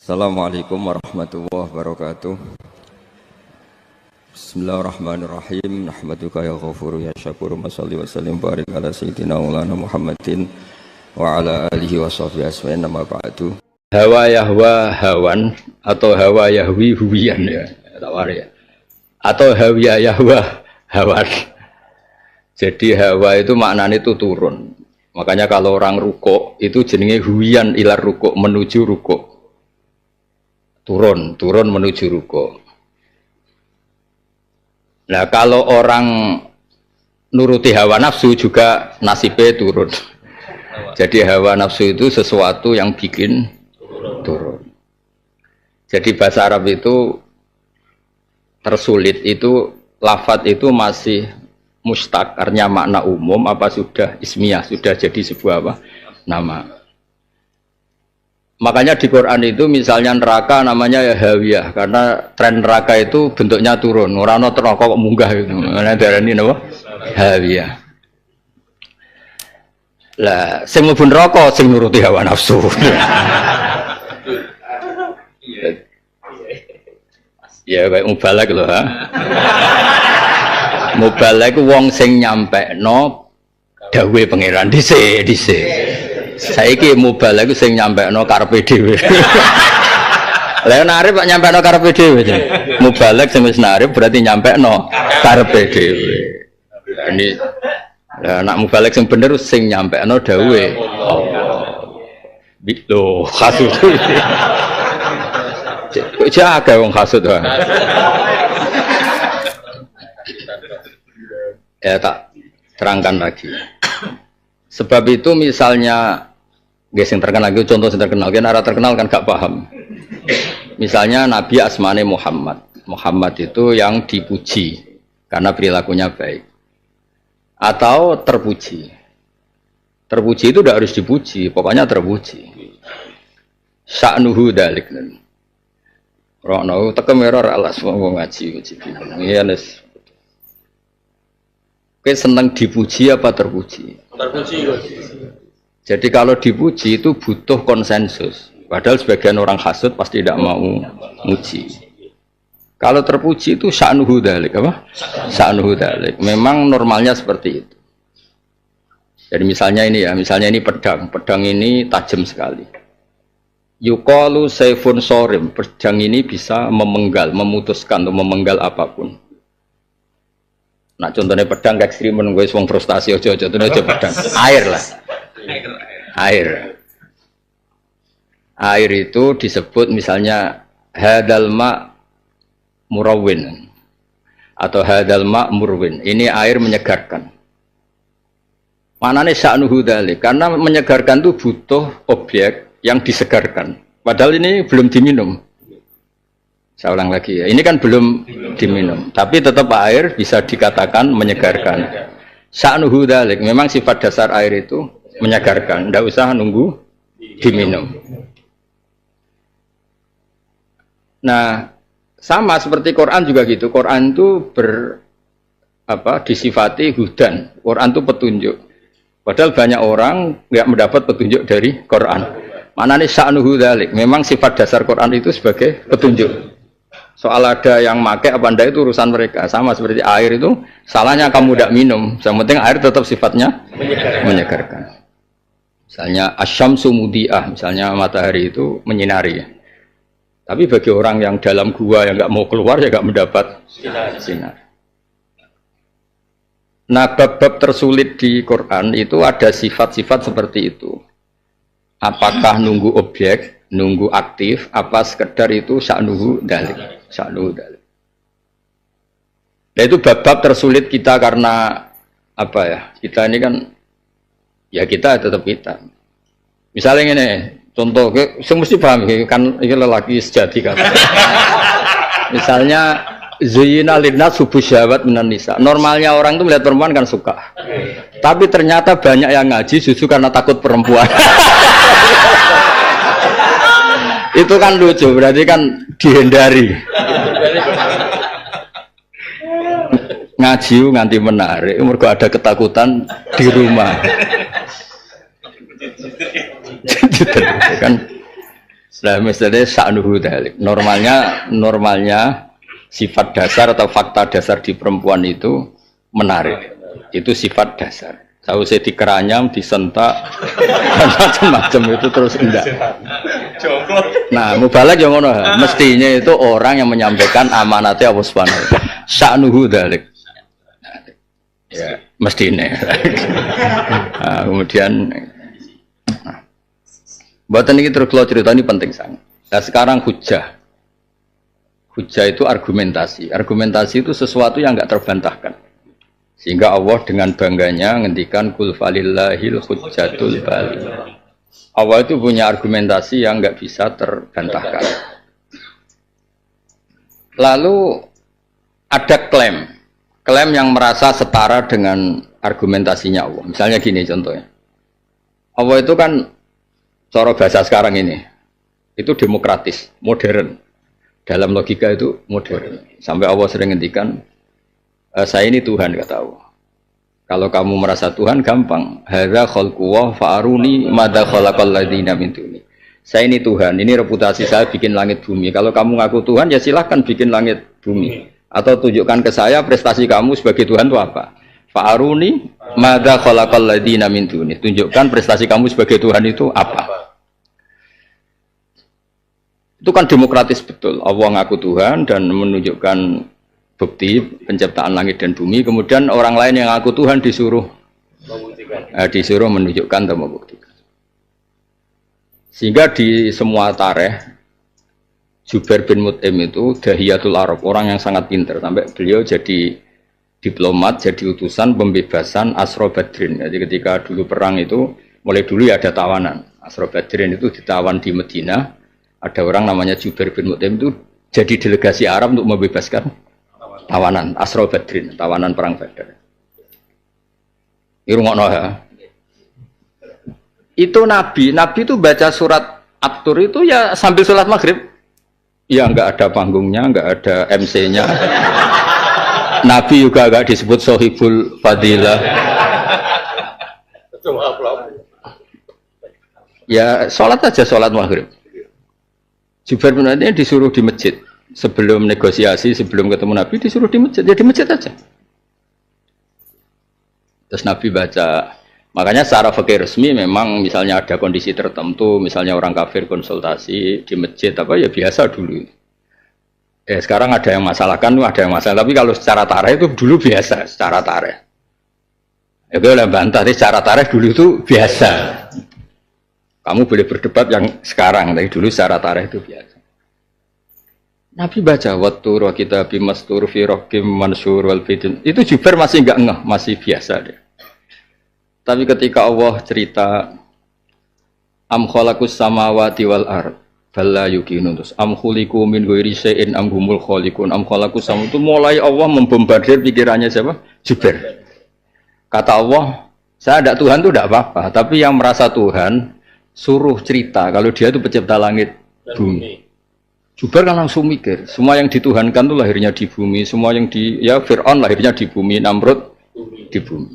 Assalamualaikum warahmatullahi wabarakatuh. Bismillahirrahmanirrahim. Nahmaduka ya ghafuru ya syakuru. Mashalli wa sallim barik ala sayyidina maulana Muhammadin wa ala alihi wa sahbihi asma'in nama ba'du. Hawa yahwa hawan atau hawa yahwi huwiyan ya. Ya. Atau hawiya yahwa hawan. Jadi hawa itu maknanya itu turun. Makanya kalau orang rukuk itu jenenge huwiyan ilar rukuk, menuju rukuk. Turun menuju ruko. Nah kalau orang nuruti hawa nafsu juga nasibnya turun. Jadi hawa nafsu itu sesuatu yang bikin turun. Jadi bahasa Arab itu tersulit itu lafadz itu masih mustaq, artinya makna umum apa sudah ismiyah, sudah jadi sebuah apa? Nama. Makanya di Quran itu misalnya neraka namanya ya hawiyah karena tren neraka itu bentuknya turun. Orang neraka kok munggah gitu. Mana darani napa? Hawiyah. Lah sing mlebu neraka sing nuruti hawa nafsu. Ya kayak mubalak lho ha. Mubalak wong sing nyampekno dawuhe pangeran dhisik. Saiki mubalak iku sing nyampekno karepe dhewe. Lah narip kok nyampekno karepe dhewe. Mubalak sing wis narip berarti nyampekno karepe dhewe. Ini lah nek mubalak sing bener sing nyampekno dawuhe Allah. Lho, hasud. Kok jaga wong hasud wae. Ya tak terangkan lagi. Sebab itu misalnya guys yang terkenal, contoh yang terkenal, kan arah terkenal kan gak paham. Misalnya Nabi asmane Muhammad. Muhammad itu yang dipuji karena perilakunya baik. Atau terpuji. Terpuji itu tidak harus dipuji, pokoknya terpuji. Sya'nuhu dalik. Rono tekem error alas mau ngaji. Iya nes. Oke, senang dipuji apa terpuji? Terpuji. Jadi kalau dipuji itu butuh konsensus. Padahal sebagian orang hasud pasti tidak mau muji. Kalau terpuji itu sya'nuhu dzalik apa? Sya'nuhu dzalik. Memang normalnya seperti itu. Jadi misalnya ini ya, misalnya ini pedang. Pedang ini tajam sekali. Yuqalu sayfun sorim. Pedang ini bisa memenggal, memutuskan atau memenggal apapun. Nah contohnya pedang kayak ekstrim menunggu wong frustasi aja pedang. Air lah. Air itu disebut misalnya hadal ma murawwin atau hadal ma murwin. Ini air menyegarkan. Manane sya'nuhu dzalik karena menyegarkan itu butuh objek yang disegarkan. Padahal ini belum diminum. Saya ulang lagi ya, ini kan belum diminum, tapi tetap air bisa dikatakan menyegarkan. Sya'nuhu dzalik, memang sifat dasar air itu menyegarkan, tidak usah nunggu diminum. Nah, sama seperti Quran juga gitu. Quran itu disifati hudan. Quran itu petunjuk. Padahal banyak orang nggak mendapat petunjuk dari Quran. Maknanya sya'nuhu dzalik, memang sifat dasar Quran itu sebagai petunjuk. Soal ada yang make apa ndak itu urusan mereka. Sama seperti air itu, salahnya kamu tidak minum. Yang penting air tetap sifatnya menyegarkan. Misalnya asyamsu mudiah, misalnya matahari itu menyinari. Tapi bagi orang yang dalam gua yang nggak mau keluar ya nggak mendapat sinar. Nah, bab-bab tersulit di Quran itu ada sifat-sifat seperti itu. Apakah nunggu objek, nunggu aktif, apa sekedar itu sya'nuhu dzalik. Nah itu bab-bab tersulit kita karena apa ya? Kita ini kan ya kita tetap kita. Misalnya ini contoh, saya mesti paham kan ini lelaki sejati kan. Misalnya zuyyina linnas hubbu syahwat minan nisa. Normalnya orang itu melihat perempuan kan suka. Tapi ternyata banyak yang ngaji justru karena takut perempuan. Itu kan lucu, berarti kan dihindari. Ngaji nganti menarik, mergo ada ketakutan di rumah. Kan Lah mestinya sa'nuhu dalik. Normalnya sifat dasar atau fakta dasar di perempuan itu menarik. Itu sifat dasar. Sausé dikeranyam, disentak, macam-macam itu terus enggak. Nah, mubalak yang ngono, mestinya itu orang yang menyampaikan amanatnya Allah Subhanahu wa taala. Sa'nuhu dzalik. Ya, mestinya. Nah, kemudian buatan ini terus kalau cerita ini penting sangat. Nah, sekarang hujah. Hujah itu argumentasi. Argumentasi itu sesuatu yang enggak terbantahkan. Sehingga Allah dengan bangganya ngendikan kul falillahil hujjatul bali. Allah itu punya argumentasi yang nggak bisa terbantahkan. Lalu ada klaim yang merasa setara dengan argumentasinya Allah. Misalnya gini contohnya, Allah itu kan cara bahasa sekarang ini itu demokratis, modern. Dalam logika itu modern. Sampai Allah sering ngendikan saya ini Tuhan, kata Allah. Kalau kamu merasa Tuhan gampang. Hadza khalqullah fa'aruni madza khalaqal ladzina min duni. Saya ini Tuhan, ini reputasi saya bikin langit bumi. Kalau kamu ngaku Tuhan ya silahkan bikin langit bumi. Atau tunjukkan ke saya prestasi kamu sebagai Tuhan itu apa. Fa'aruni madza khalaqal ladzina min duni. Tunjukkan prestasi kamu sebagai Tuhan itu apa. Itu kan demokratis betul. Allah ngaku Tuhan dan menunjukkan bukti penciptaan langit dan bumi, kemudian orang lain yang ngaku Tuhan disuruh menunjukkan atau membuktikan. Sehingga di semua tarikh Jubair bin Mut'im itu dahiyatul Arab, orang yang sangat pintar, sampai beliau jadi diplomat, jadi utusan pembebasan Asra Badrin. Jadi ketika dulu perang itu, mulai dulu ya ada tawanan. Asra Badrin itu ditawan di Medina, ada orang namanya Jubair bin Mut'im itu jadi delegasi Arab untuk membebaskan tawanan Asra Badrin, tawanan perang Badar. Irungokno ya. Itu Nabi itu baca surat At-Tur itu ya sambil sholat maghrib. Ya enggak ada panggungnya, enggak ada MC-nya. Nabi juga enggak disebut Sohibul Fadilah. Ya sholat aja sholat maghrib. Jubair bin Mut'im disuruh di masjid. Sebelum negosiasi, sebelum ketemu Nabi disuruh di masjid, ya di masjid aja. Terus Nabi baca, makanya secara fikih resmi memang misalnya ada kondisi tertentu, misalnya orang kafir konsultasi di masjid apa ya biasa dulu. Sekarang ada yang masalahkan, ada yang masalah. Tapi kalau secara tarikh itu dulu biasa, secara tarikh. Ya boleh bantah, tapi secara tarikh dulu itu biasa. Kamu boleh berdebat yang sekarang, tapi dulu secara tarikh itu biasa. Nabi baca wattur wa kitabim mastur fi raqim mansur wal bidin. Itu Jubair masih enggak ngeh, masih biasa deh. Tapi ketika Allah cerita am khalaqus samawati wal ard balla yuqinun terus am khuliqu min ghairi syai'in am humul khaliqun am khalaqus samawati, itu mulai Allah membombardir pikirannya siapa? Jubair. Kata Allah, saya ada Tuhan itu tidak apa-apa, tapi yang merasa Tuhan suruh cerita kalau dia itu pencipta langit bumi. Jubair kan langsung mikir, semua yang dituhankan itu lahirnya di bumi, semua yang Fir'aun lahirnya di bumi, Namrud di bumi.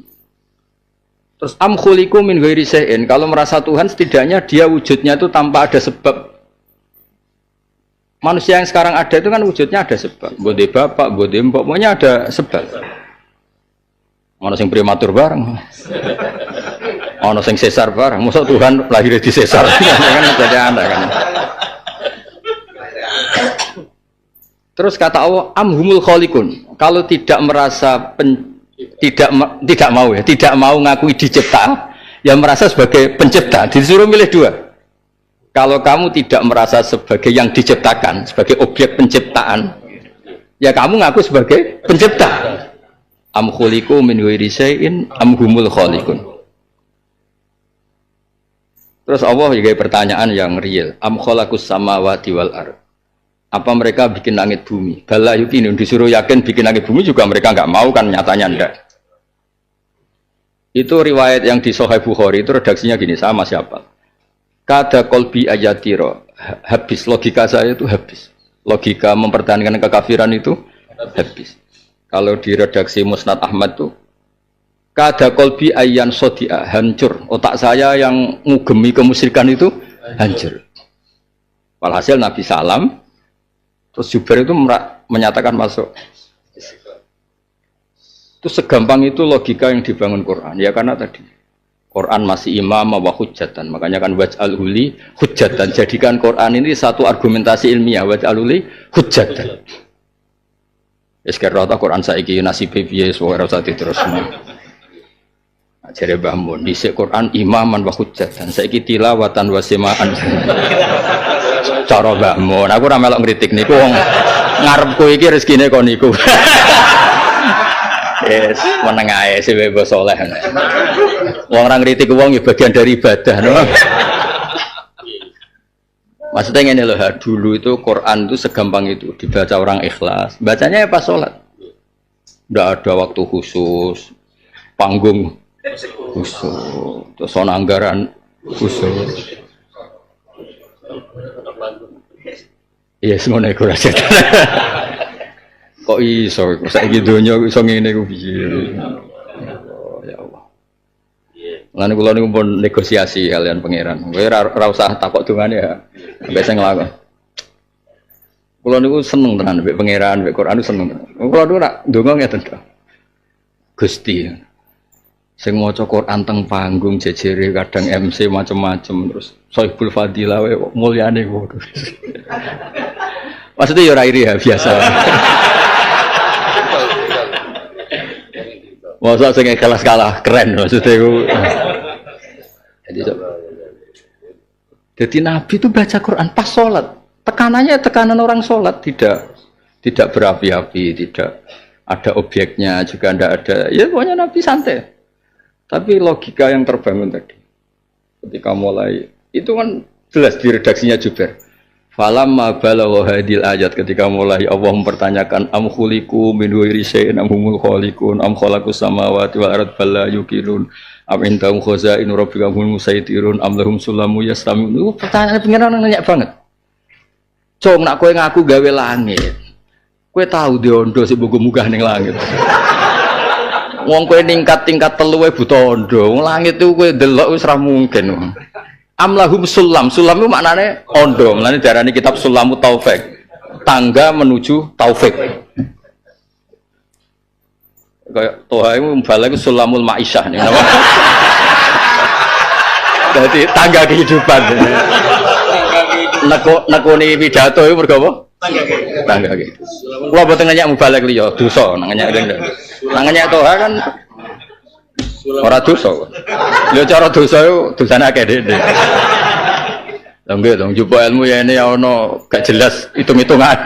Terus am khuliqu min ghairi syai'in, kalau merasa Tuhan setidaknya dia wujudnya itu tanpa ada sebab. Manusia yang sekarang ada itu kan wujudnya ada sebab. Bode bapak, bode mbok, pokoknya ada sebab. Ono sing prematur bareng. Ono sing sesar bareng. Masa Tuhan lahir di sesar kan jadi Anda kan. Terus kata Allah amhumul khaliqun, kalau tidak merasa tidak mau ngakui dicipta, ya merasa sebagai pencipta. Disuruh milih dua. Kalau kamu tidak merasa sebagai yang diciptakan, sebagai objek penciptaan, ya kamu ngaku sebagai pencipta. Am khuliqu min ghairi syai'in am humul khaliqun. Terus Allah juga pertanyaan yang real. Am khalaqus samawati wal ard. Apa mereka bikin langit bumi? Bala yuqinun, disuruh yakin bikin langit bumi juga mereka enggak mau kan, nyatanya enggak. Itu riwayat yang di Sahih Bukhari itu redaksinya gini, sama siapa? Kada kolbi ayatiro, habis logika saya itu habis. Logika mempertahankan kekafiran itu habis. Kalau di redaksi Musnad Ahmad itu kada kolbi ayan sodia, hancur. Otak saya yang ngugemi kemusyrikan itu hancur. Walhasil Nabi salam, terus Jubair itu menyatakan masuk. Itu segampang itu logika yang dibangun Quran. Ya karena tadi Quran masih imam wa hujjatan. Makanya kan waj'al huli hujjatan. Jadikan Quran ini satu argumentasi ilmiah. Waj'al huli hujjatan. Sekarang Quran saiki nasibe piye ora usah diterusno. Jare Mbah Mun, dhisik Quran imaman wa hujjatan. Saiki tilawatan wa simaan. Cara Mbah Mun, aku ora melok ngritik niku wong ngarepku iki rezekine kon niku. Yes, meneng ae sewe bos saleh. Wong ora ngritik wong ya bagian dari ibadah, no. Maksudnya ngene lho, dulu itu Quran itu segampang itu dibaca orang ikhlas. Bacanya ya pas sholat. Enggak ada waktu khusus, panggung khusus, terus anggaran khusus. Iya, semuanya kurang. Kok iso saiki donya iso ngene ku piye. Ya Allah. Lan kula niku pun negosiasi kalian pangeran. Kowe ora usah takok dongane ya. Sampai sing nglakon. Kula niku seneng tenan mbek pangeran, mbek Quran seneng. Kula niku nak ndonga ngeten to. Gusti. Sing maca Quran teng panggung jejere kadang MC macam-macam terus Sohibul Fadilah wae mulyane kok. Maksudnya ya ora iri ya biasa. Masa sing kelas kalah keren maksudnya itu. Jadi Nabi itu baca Quran pas sholat. Tekanannya tekanan orang sholat, tidak berapi-api, tidak ada objeknya juga tidak ada. Ya pokoknya Nabi santai. Tapi logika yang terbangun tadi, ketika mulai itu kan jelas di redaksinya Jubair. Falamma balagha hadil ayat, ketika mulai Allah mempertanyakan am khuliqu min ghairi syai'in am humul khaliqun am khalaqus samawati wal ardh bal la yuqinun am indahum khazainu rabbika humul musaytirun am lahum sulamu yastamin. Itu pertanyaan pengen nanya banget. Cung nak kowe ngaku gawe langit. Kowe tahu diondo sing mbok munggah ning langit. Wong kowe tingkat-tingkat 3 tondo. Langit itu kowe delok wis ora mungkin. Amlahum sulam, sulam itu maknanya ondo, maknanya diarani kitab Sulamu Taufik, tangga menuju Taufik. Kayak Toha itu balik Sulamul Ma'isyah nih, nama. Jadi tangga kehidupan. Nekuni pidato itu berapa? Tangga kehidupan. Kalau buat nanya mubalik liyo, dosa, nanya Toha kan. Ora dosa. Lho cara dosa yo dosane akeh dhewe. Lha nggih dong jupuk ilmu ya ini ono gak jelas hitung-hitungan.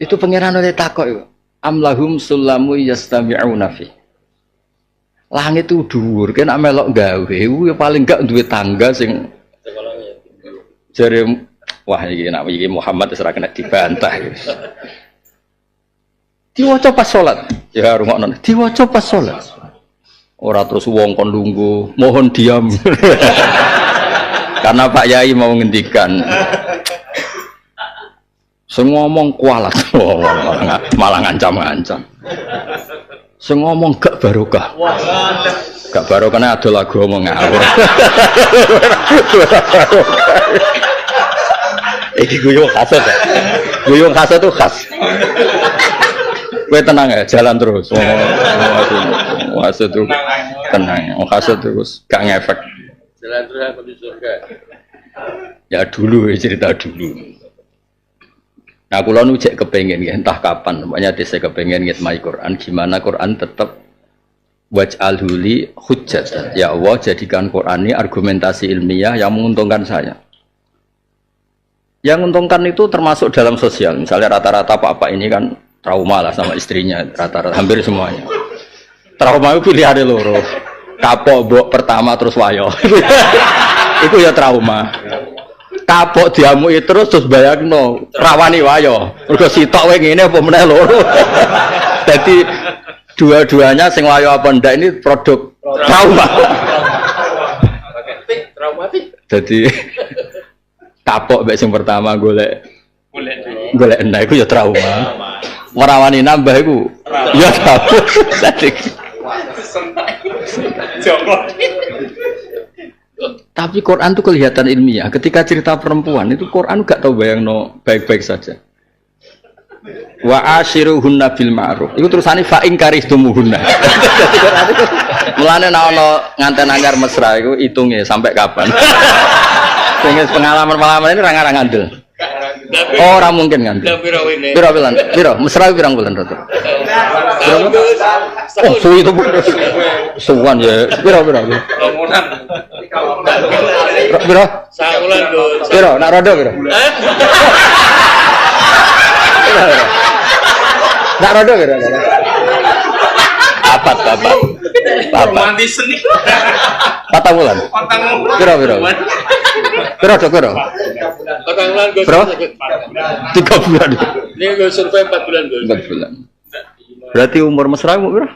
Itu pangeran oleh takok iku. Amlahum sulamu yastami'una fi. Langit itu dhuwur, kena melok gawe, ya paling gak duwe tangga sing jare wah iki Muhammad wis ora kena dibantah. Diwaca pas salat. Ya rungokno. Diwaca pas salat. Ora terus wong kon lungguh, mohon diam. Karena Pak Yai mau ngendikan. Sing ngomong kualat, malah ngancam-ngancam. Sing ngomong gak barokah. Gak barokahnya ada lagu ngomong ngawur. Iki guyung khas ya. Guyung khas itu khas. Kowe tenang ya, jalan terus. Khas itu tenang. Khas itu gak ngefek. Jalan terus aku di surga. Ya dulu cerita dulu. Nah, kula nu cek kepengin ya, entah kapan, makanya desa kepengin ngitmai Quran, gimana Quran tetap waj'al huli hujjatan. Ya Allah, jadikan Quran ini argumentasi ilmiah yang menguntungkan saya. Yang menguntungkan itu termasuk dalam sosial. Misalnya rata-rata apa ini kan trauma lah sama istrinya, rata-rata hampir semuanya. Trauma itu pilihan loro. Kapok mbok pertama terus wayo. Itu ya trauma. Kapok diamui terus bayangno rawani wayo. Mergo sitok wae ngene apa meneh loro. Jadi dua-duanya sing wayo apa ndak ini produk trauma. Traumatik. Jadi kapok mbek sing pertama golek enak iku ya trauma. Merawani nambah iku ya trauma. Tapi Quran itu kelihatan ilmiah. Ketika cerita perempuan itu Quran gak tahu bayangno baik-baik saja. Wa ashiruhunna bil ma'ruf. Iku terusane fa in karihtumuhunna. Dadi Quran itu mulane nek ana nganten anyar mesra iku itunge sampai kapan. Sing pengalaman-pengalaman ini ra ngandel. Oh, ora mungkin kan. Piro bulan? Piro? Mesra pirang bulan to? Oh, suwi itu. Suwan ya. Piro? Romonan. Piro? Sakulan, Gus. Piro? Nak rodo piro? Nak rodo piro? Apat. Romantis nih. 4 bulan. Piro? Piro? 4 bulan, Gus. Bro? 3 bulan. Ini gue survei 4 bulan, Gus. 4 bulan. Berarti umur mesra mu piro?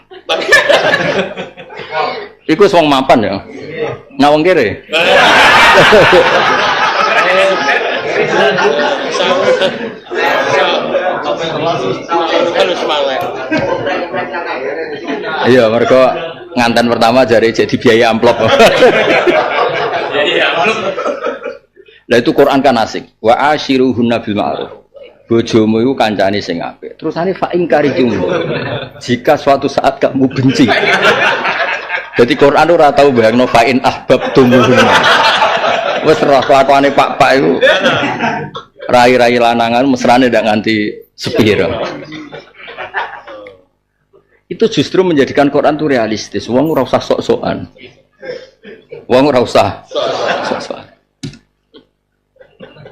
Iku wong mapan ya. Ngawang kere. Iya, mereka nganten pertama jari jadi biaya amplop. Lah itu Quran kan asik. Wa ashiruhunna bil ma'ruf. Bojomu iku kancane sing apik. Terusane fa in karitum. Jika suatu saat kamu benci. Jadi Quran ora tau bayangno fa in ahbabtumuhunna. Wes roh kelakuane Pak iku. Rai-rai lanangan mesrane ndak nganti sepiro. Itu justru menjadikan Quran itu realistis. Wong ora usah sok-sokan. Wong ora usah sok-sokan.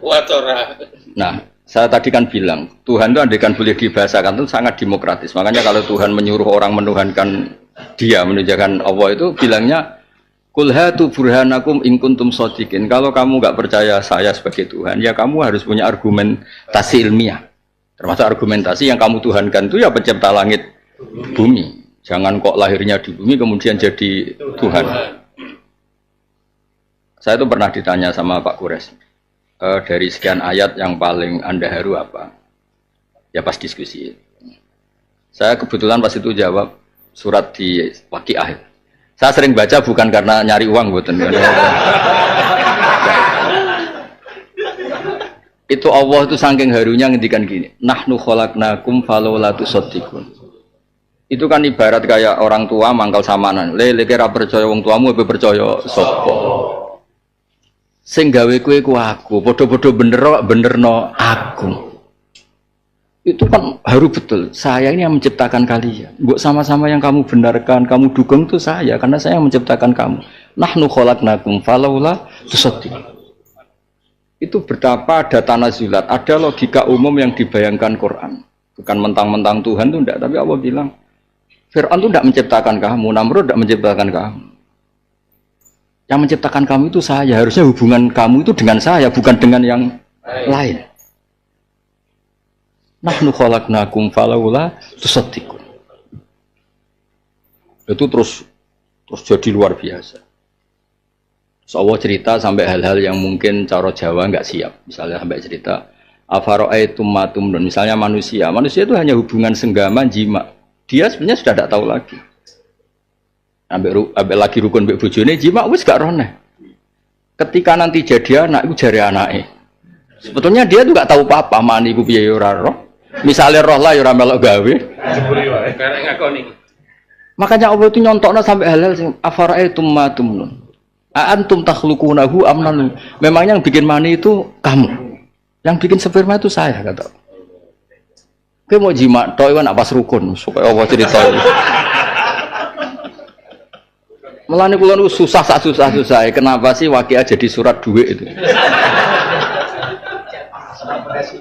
Watora. Nah, saya tadi kan bilang Tuhan itu andaikan boleh dibahasakan itu sangat demokratis. Makanya kalau Tuhan menyuruh orang menuhankan Dia, menunjukkan Allah itu bilangnya Qul hatu burhanakum in kuntum shodiqin. Kalau kamu enggak percaya saya sebagai Tuhan, ya kamu harus punya argumentasi ilmiah. Termasuk argumentasi yang kamu tuhankan itu ya pencipta langit bumi. Jangan kok lahirnya di bumi kemudian jadi Tuhan. Saya itu pernah ditanya sama Pak Kures, dari sekian ayat yang paling Anda haru apa? Ya pas diskusi. Saya kebetulan pas itu jawab surat di Waqiah. Saya sering baca bukan karena nyari uang, bukan. Itu Allah itu saking harunya ngendikan gini, nahnu khalaqnakum falawla tusaddiqun. Itu kan ibarat kayak orang tua mangkal samanan. Le kira percaya wong tuamu apa percaya sapa? Sing gawe kowe ku aku, padha-padha benerno aku. Itu kan haru betul. Saya ini yang menciptakan kalian. Mbok sama-sama yang kamu benarkan, kamu dukung itu saya karena saya yang menciptakan kamu. Nahnu khalaqnakum falawla tusaddiqun. Itu betapa ada tanazulat, ada logika umum yang dibayangkan Quran. Bukan mentang-mentang Tuhan itu enggak, tapi Allah bilang Fir'aun itu enggak menciptakan kamu, Namrud enggak menciptakan kamu. Yang menciptakan kamu itu saya, harusnya hubungan kamu itu dengan saya, bukan dengan yang lain. Nahnu khalaqnakum falawla tusaddiqun. Itu terus jadi luar biasa. Allah cerita sampai hal-hal yang mungkin cara Jawa enggak siap. Misalnya sampai cerita afara'aitum ma tumnun. Misalnya manusia itu hanya hubungan senggama jima. Dia sebenarnya sudah tidak tahu lagi. Ambek lagi rukun mbek bojone jima wis gak roneh. Ketika nanti jadi anak iku jare anake. Sebetulnya dia tuh gak tahu apa-apa, mani iku piye ora roh. Misalnya roh lah ya ora melok gawe. Karek ngakoni. Makanya Allah itu nyontokno sampai hal-hal sing afara'aitum ma tumnun. Antum takhluqunahu amnan. Memangnya yang bikin mani itu kamu. Yang bikin sperma itu saya, kata. Kowe mau jima tok iku pas rukun supaya Allah cerita. Mulane kula niku susah kenapa sih Waqiah jadi surat duit itu.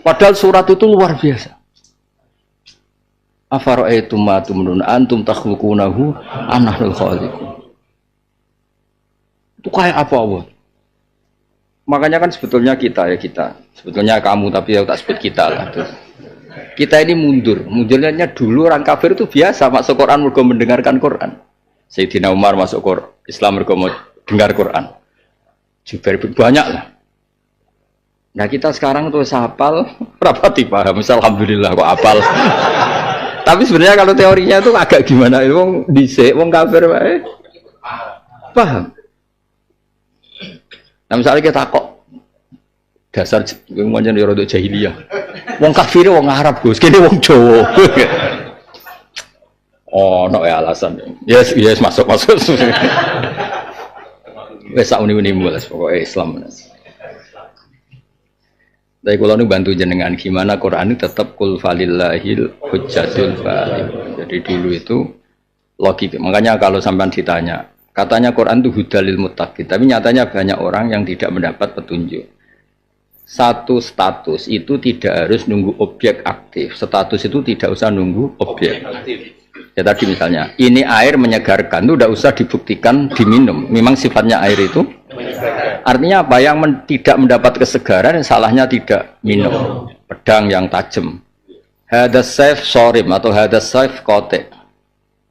Padahal surat itu luar biasa. Afara'aitum ma tumnun antum takhluqunahu am nahnul khaliqun. Itu kayak apa Allah? Makanya kan sebetulnya kita, sebetulnya kamu tapi ya tak sebut kita lah. Kita ini mundurnya dulu orang kafir itu biasa masuk Quran mergo mendengarkan Quran. Sayyidina Umar masuk Islam mergo mau dengar Quran. Jubair banyak lah. Nah kita sekarang tuh hafal berapa dipaham? Misal alhamdulillah kok hafal. Tapi sebenarnya kalau teorinya itu agak gimana? Wong dhisik wong kafir wae Paham? Nah misalnya kita kok dasar ngomongin di rodok jahiliyah. Wong kafir wong Arab Gus, kene wong Jawa. Oh, no ya alasan. Yes, masuk. Wes sak uni-uni mulas pokoke Islam. Tapi kalau nu bantu jenengan gimana Quran ini tetap kul falillahil hujjatul baligh. Jadi dulu itu logik. Makanya kalau sampean ditanya, katanya Quran itu hudalil muttaqin, tapi nyatanya banyak orang yang tidak mendapat petunjuk. Satu status itu tidak harus nunggu objek aktif. Status itu tidak usah nunggu objek. Ya tadi misalnya, ini air menyegarkan itu tidak usah dibuktikan diminum. Memang sifatnya air itu artinya apa? Yang tidak mendapat kesegaran, salahnya tidak minum. Pedang yang tajam. Hadas saif sorim atau hadas saif kotek.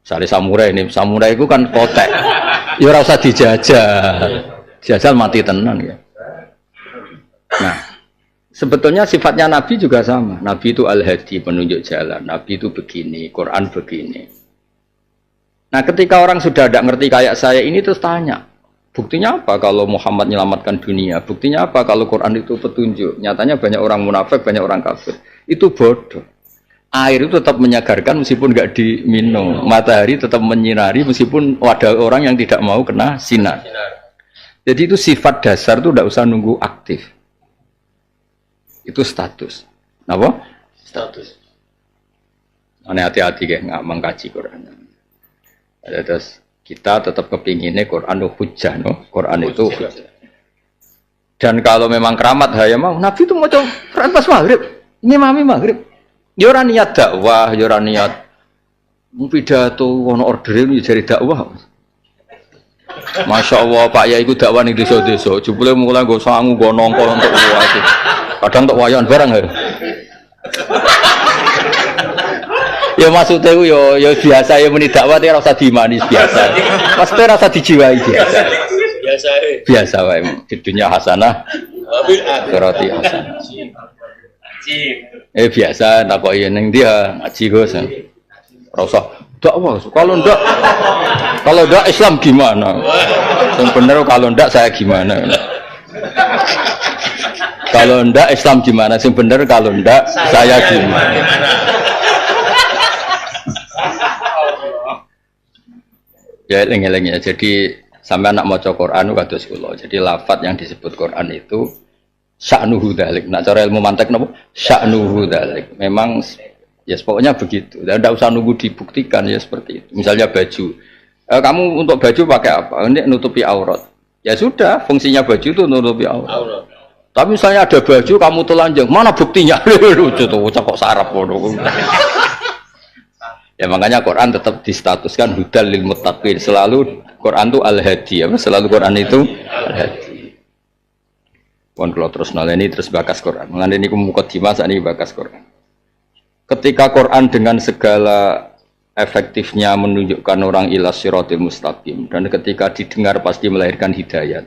Misalnya samurai itu kan kotek. Ya ora usah dijajal. Jajal mati tenan ya. Nah, sebetulnya sifatnya Nabi juga sama. Nabi itu al-hadi, penunjuk jalan. Nabi itu begini, Quran begini. Nah, ketika orang sudah tidak ngerti kayak saya ini terus tanya, buktinya apa kalau Muhammad menyelamatkan dunia? Buktinya apa kalau Quran itu petunjuk? Nyatanya banyak orang munafik, banyak orang kafir. Itu bodoh. Air itu tetap menyegarkan meskipun nggak diminum. Matahari tetap menyinari meskipun ada orang yang tidak mau kena sinar. Jadi itu sifat dasar itu tidak usah nunggu aktif. Itu status. Apa? Status. Ane hati-hati kayak nggak mengkaji Quran. Terus kita tetap kepinginnya Quran itu hujjah, no? Quran itu hujjah. Dan kalau memang keramat haya mau, Nabi itu mau coba Quran pas maghrib, ngimami maghrib. Yoran niat dakwah, yoran niat pidato, ono order ini jadi dakwah. Masya Allah Pak ya ikut dakwah nih desa-desa. Jupule mulai gue sangu gue nongkol untuk wajib. Kadang untuk wayan barang ya. Ya maksudnya yo biasa ya meni dakwah dia rasa dimanis biasa. Pasti rasa dijiwai biasa. Biasa wae di dunia hasanah. Berarti hasanah. Biasa takoki ning dia ngaji Gus. Rasa dakwah. Kalau ndak Islam gimana? Yang benar kalau ndak saya gimana? Kalau ndak Islam gimana? Yang benar kalau ndak saya gimana? Ya eling-eling ya. Jadi sampai anak maca Quran kados kula. Jadi lafaz yang disebut Quran itu sya'nuhu dzalik. Nak cara ilmu mantek napa? Sya'nuhu dzalik. Memang ya pokoknya begitu. Dan tidak usah nunggu dibuktikan ya seperti itu. Misalnya baju. Kamu untuk baju pakai apa? Ini nutupi aurat. Ya sudah, fungsinya baju itu nutupi aurat. Tapi misalnya ada baju kamu telanjang, mana buktinya? Lucu tuh, kok sarap bodoh. Ya makanya Quran tetap distatuskan hudal lil muttaqin. Selalu Quran itu al-hadi, ya. Selalu Quran itu al-hadi. Pun kalau terus noleni terus bakas Quran. Mengenai ini mukadimah saat ini bakas Quran. Ketika Quran dengan segala efektifnya menunjukkan orang ila siratil mustaqim dan ketika didengar pasti melahirkan hidayat.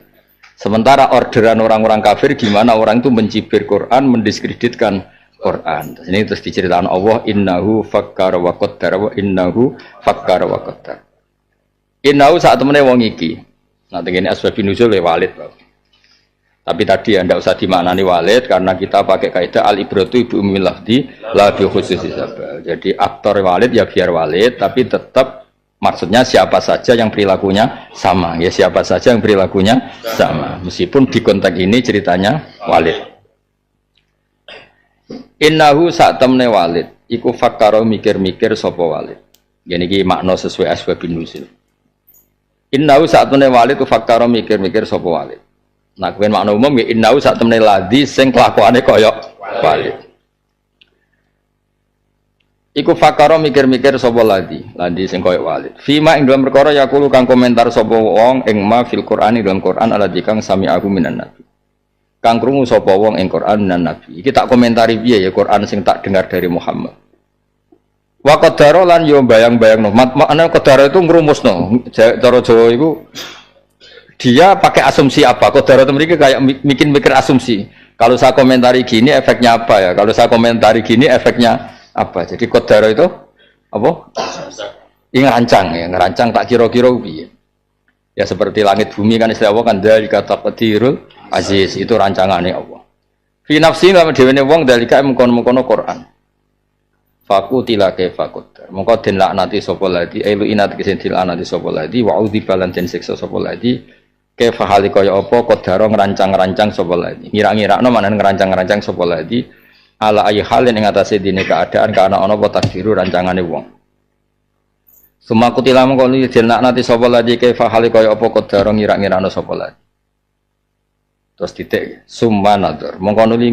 Sementara orderan orang-orang kafir gimana orang itu mencibir Quran, mendiskreditkan Quran. Ini terus diceritakan Allah innahu fakkara wa qaddara wa innahu fakkara wa qaddara. Innahu saat temene wong iki. Nah tengene asbab nuzul Walid. Tapi tadi Anda usah dimaknani Walid karena kita pakai kaidah al-ibratu ibu ummil lafzi la bi khususi sabab. Jadi aktor Walid ya biar Walid tapi tetap maksudnya siapa saja yang perilakunya sama. Ya siapa saja yang perilakunya sama. Meskipun di konteks ini ceritanya Walid. Innahu saat temne Walid iku fakkaro mikir-mikir sapa Walid. Jadi iki makna sesuai asbabun nuzul. Innahu saat temne Walid iku fakkaro mikir-mikir sapa Walid. Nah kemudian makna umum ya innahu saat temne ladi sing kelakuane kaya Walid. Iku fakkaro mikir-mikir sapa ladi sing kaya Walid. Fima ing dalam perkara yaqulu kang komentar sapa wong ing ma fil Qur'ani dalam Qur'an alladzi kang sami'ahu minan nabi. Kang krungu sapa wong ing Quran dan Nabi. Iki tak komentari piye ya Quran sing tak dengar dari Muhammad. Wa qaddara lan yo bayang-bayangno. Makna qaddara itu ngrumusno. Cara Jawa iku dia pakai asumsi apa? Qaddara itu mriki kayak mikir asumsi. Kalau saya komentari gini efeknya apa ya? Kalau saya komentari gini efeknya apa? Jadi qaddara itu apa? Ini ngerancang ya, ngerancang tak kira-kira piye. Ya seperti langit bumi kan istilah Allah kan dzalika taqdirul aziz, itu rancangannya Allah. Fi nafsi lan dhewe wong dzalika mengkono-mengkono Quran. Fakutila kaifa qaddar. Mongko den laknati sapa ladi, elu inat kesen dilaknati sapa ladi wa udzi balan den siksa sapa ladi. Kaifa hali kaya apa qaddara ngerancang-rancang sapa ladi. Ngira-ngirakno manan ngerancang-rancang sapa ladi ala ayi halin ing atase dine keadaan kana ana apa takdiru rancangane wong. Sumaku tilam kono den laknati sapa ladi kaifa hali kaya apa qaddara ngira-ngirakno sapa ladi. Terus titik summa nadhar. Mongko nuli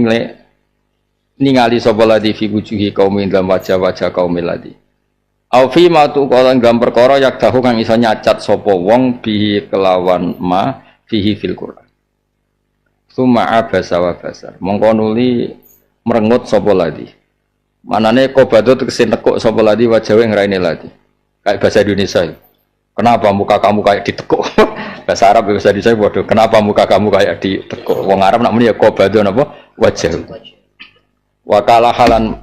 ningali sapa ladi fi wujuhi kaumin dalam wajah-wajah kaum ladi. Au fi ma tu qalan dalam perkara yak dahu kang iso nyacat sapa wong bi kelawan ma fihi fil Qur'an. Summa abasa wa basar. Mongko nuli merengut sapa ladi. Manane qobado tegese nekuk sapa ladi wajahe ngraine ladi. Kayak bahasa Indonesia. Kenapa muka kamu kayak ditekuk? Bahasa Arab bahasa Indonesia bodoh. Kenapa muka kamu kayak ditekuk? Wong Arab nak muni ya qobado napa? Wajah. Wakala halan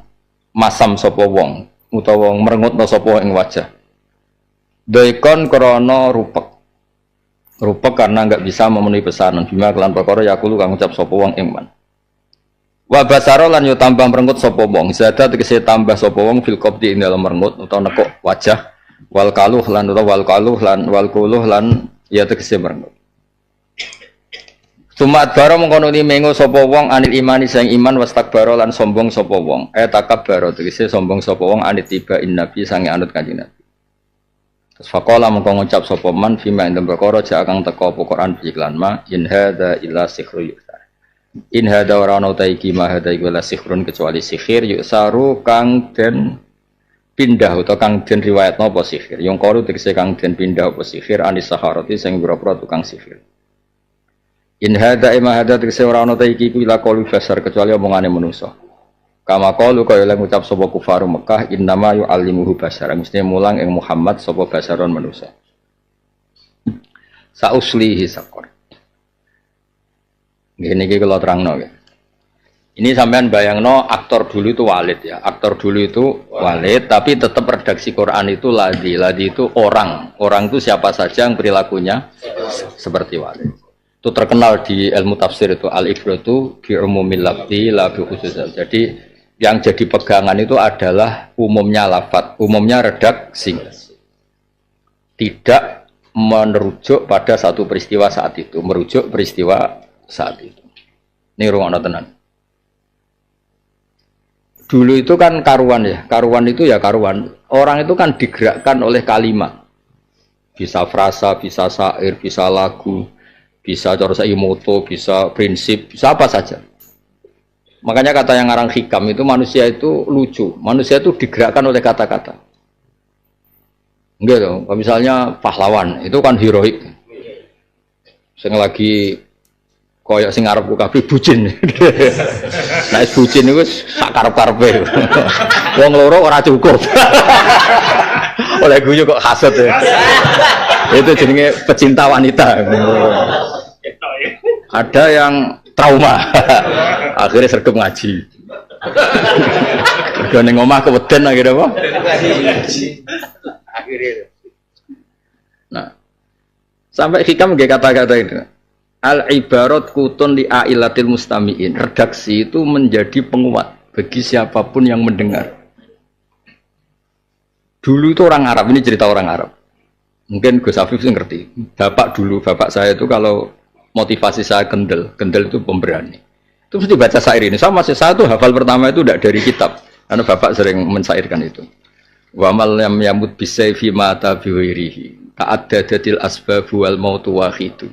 masam sapa wong utawa merengut sapa ing wajah. Daikon krana rupek. Rupek karena enggak bisa memenuhi pesanan bima kelan perkara yakulu kang ngucap sapa wong iman. Wa basara lan yo tambah merengut sapa wong. Zada tegese tambah sapa wong fil qabdi ing dalem merengut utawa nekuk wajah. Wal kaluh lan utawa wal kaluh lan wal kuluh lan ya tegese merengut. Sumat baro mengkono ni mengo sapa wong anil imani sang iman wastakbaro lan sombong sapa wong. Takabbaro tegese sombong sapa wong anit tiba in nabi sange anut kanjeng Nabi. Terus faqala mengko ngucap sapa man fima ing perkara ja kang teka apa Quran iklan ma in hadza illa sihrun yusar. In hadza ora ana ta iki ma hadza illa sihrun kecuali sihir yusaru kang den pindah utawa kang den riwayatno apa sihir. Yang kalu tegese kang den pindah apa sihir anis saharati sing pira-pira tukang sihir. In hadza ima hadza tegese ora ana ta iki ila qalu basar kecuali omongane manusa. Kama qalu kaya lan ngucap sapa kufaru Mekah innama yu'allimuhu basar. Mesti mulang ing Muhammad sapa basaron manusa. Sauslihi saqar. Ngene iki kula terangno ya. Ini sampean bayangno aktor dulu itu Walid ya. Aktor dulu itu Walid tapi tetap redaksi Quran itu Ladi. Ladi itu orang. Orang itu siapa saja yang perilakunya seperti Walid. Itu terkenal di ilmu tafsir itu al-ibratu bi umumil lafzi la bi khusus. Jadi yang jadi pegangan itu adalah umumnya lafaz, umumnya redaksi. Tidak merujuk pada satu peristiwa saat itu, merujuk peristiwa saat itu. Ini rungokno tenan. Dulu itu kan karuan ya, karuan itu ya karuan. Orang itu kan digerakkan oleh kalimat. Bisa frasa, bisa syair, bisa lagu. Bisa cara moto, bisa prinsip, bisa apa saja. Makanya kata yang ngarang hikam itu manusia itu lucu. Manusia itu digerakkan oleh kata-kata. Enggak dong. Misalnya pahlawan itu kan heroik. Sing lagi koyok sing arep kabeh bucin. Nah, bucin itu sak karep-karepe. Wong loro ora cukup. Oleh guyu kok hasad ya. Itu jenenge pecinta wanita. Ada yang trauma, akhirnya sergap ngaji. Mergo ning omah keweden akhirnya apa? Akhirnya. Nah, sampai hikam nggih kata-kata itu. Al ibarat kutun li ailatil mustamiin. Redaksi itu menjadi penguat bagi siapapun yang mendengar. Dulu itu orang Arab, ini cerita orang Arab. Mungkin Gus Afif sih ngerti. Bapak saya itu kalau motivasi saya kendel itu pemberani. Itu mesti baca syair ini. Saya tuh hafal pertama itu tidak dari kitab, karena bapak sering mensyairkan itu. Wa mal lam yamut bisayfi mata bi ghairihi. Ka'addadatil asbabu wal mautu wahidu.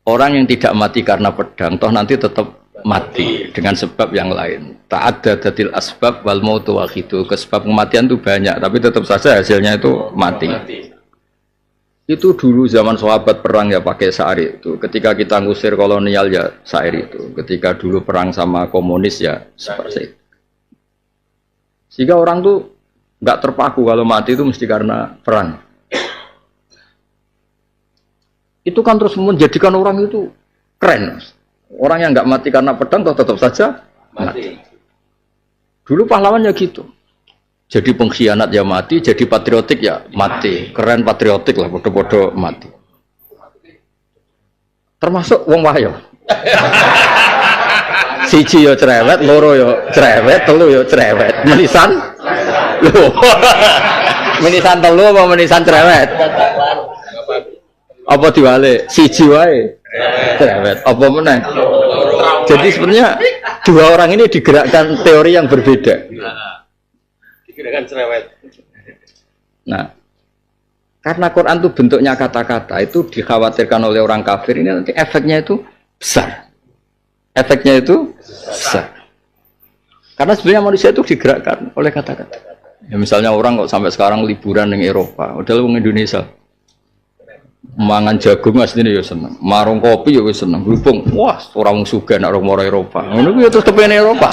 Orang yang tidak mati karena pedang, toh nanti tetap mati dengan sebab yang lain. Ta'addadatil asbab wal mautu wahidu. Sebab kematian itu banyak, tapi tetap saja hasilnya itu mati. Itu dulu zaman sahabat perang ya pakai syair itu. Ketika kita ngusir kolonial ya syair itu. Ketika dulu perang sama komunis ya seperti itu. Sehingga orang tuh nggak terpaku kalau mati itu mesti karena perang. Itu kan terus menjadikan orang itu keren. Orang yang nggak mati karena pedang toh tetap saja mati. Dulu pahlawannya gitu. Jadi pengkhianat ya mati, jadi patriotik ya mati. Keren patriotik lah, bodoh-bodoh mati. Termasuk wong wahyo. Siji yo cerewet, loro yo cerewet, telu yo cerewet. Menisan? Lho. Menisan telu apa menisan cerewet? Apa diwale? Siji wae. Cerewet. Apa meneh? Jadi sebenarnya dua orang ini digerakkan teori yang berbeda. Digerakkan cerewet. Nah, karena Quran itu bentuknya kata-kata, itu dikhawatirkan oleh orang kafir ini nanti efeknya itu besar. Efeknya itu besar. Karena sebenarnya manusia itu digerakkan oleh kata-kata. Ya, misalnya orang kok sampai sekarang liburan di Eropa, udah orang Indonesia. Mangan jagung asline ya seneng, marung kopi ya wis seneng. Berhubung wah orang sugih nek orang Eropa. Ngono kuwi terus kepen Eropa.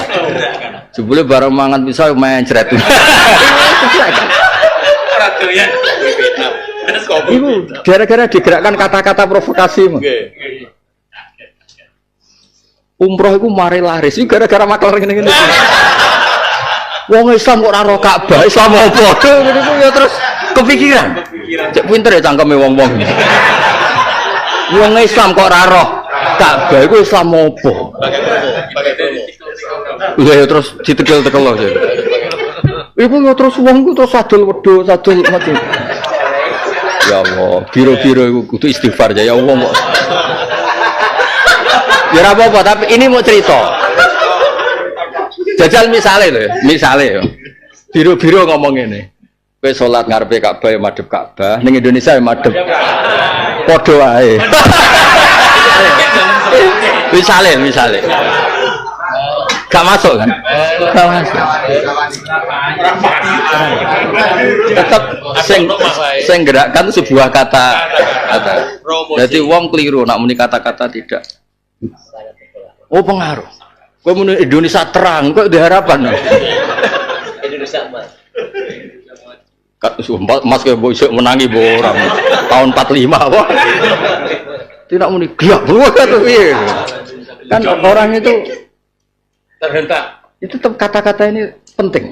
Jebule bareng mangan pisau mencret. Ora doyan Vietnam. Terus kopi. Iku gara-gara digerakkan kata-kata provokasi. Nggih. Umroh itu mari laris, ini gara-gara maklar gini-gini. Wong Islam kok ora ro Ka'bah, Islam apa? Ngene ya terus kepikiran. Cek pinter ya cangkeme wong-wong. Wong Islam kok ora ro Ka'bah iku Islam apa? Iya ya terus ditekel-tekel lho. Iku ya terus wong ku terus sadul wedhus, sadul mati. Ya Allah, biro-biro iku kudu istighfar ya Allah kok. Ya apa-apa, tapi ini mau cerita. Jajal misalnya ya. Biru-biru ngomong ini. Kowe salat ngarepe Ka'bah ya madhep Ka'bah, ning Indonesia ya madhep padha wae. Misale. Gak masuk kan? Gak masuk. Tetap sing gerakkan sebuah kata. Jadi wong keliru nak muni kata-kata tidak. Oh pengaruh. Kau mau Indonesia terang, kok diharapan? Indonesia emas. Mas kayak bosok menangi orang tahun 45 wah. Tidak mau gelap kan orang itu terhentak. itu tetap kata-kata ini penting.